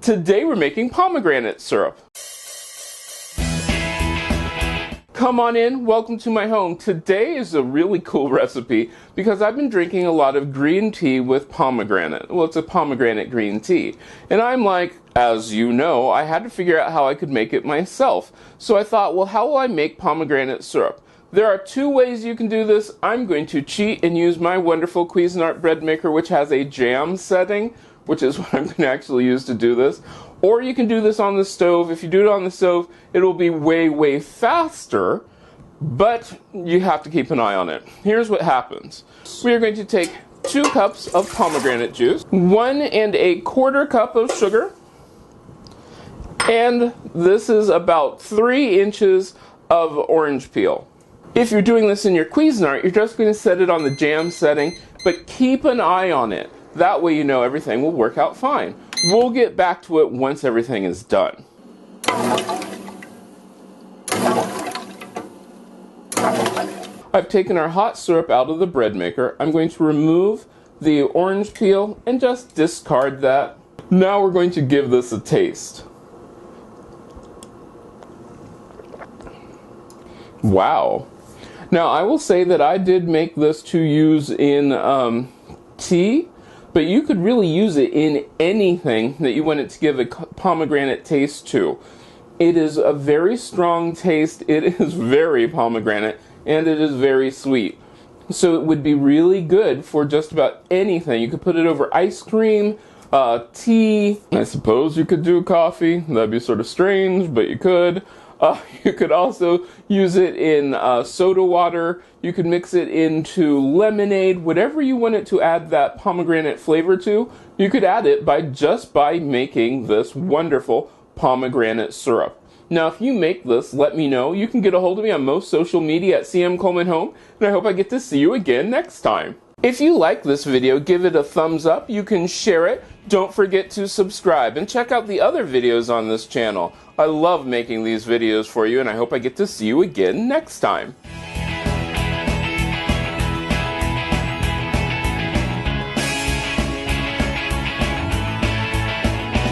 Today we're making pomegranate syrup. Come on in, welcome to my home. Today is a really cool recipe because I've been drinking a lot of green tea with pomegranate. Well, it's a pomegranate green tea. And I'm like, as you know, I had to figure out how I could make it myself. So I thought, well, how will I make pomegranate syrup? There are two ways you can do this. I'm going to cheat and use my wonderful Cuisinart bread maker, which has a jam setting, which is what I'm going to actually use to do this. Or you can do this on the stove. If you do it on the stove, it will be way faster, but you have to keep an eye on it. Here's what happens. We are going to take 2 cups of pomegranate juice, 1 1/4 cup of sugar, and this is about 3 inches of orange peel. If you're doing this in your Cuisinart, you're just going to set it on the jam setting, but keep an eye on it. That way you know everything will work out fine. We'll get back to it once everything is done. I've taken our hot syrup out of the bread maker. I'm going to remove the orange peel and just discard that. Now we're going to give this a taste. Wow. Now I will say that I did make this to use in tea, but you could really use it in anything that you want it to give a pomegranate taste to. It is a very strong taste, it is very pomegranate, and it is very sweet. So it would be really good for just about anything. You could put it over ice cream, tea, I suppose you could do coffee. That'd be sort of strange, but you could. You could also use it in soda water. You could mix it into lemonade. Whatever you want it to add that pomegranate flavor to, you could add it just by making this wonderful pomegranate syrup. Now, if you make this, let me know. You can get a hold of me on most social media at cmcolemanhome, and I hope I get to see you again next time. If you like this video, give it a thumbs up. You can share it. Don't forget to subscribe and check out the other videos on this channel. I love making these videos for you, and I hope I get to see you again next time.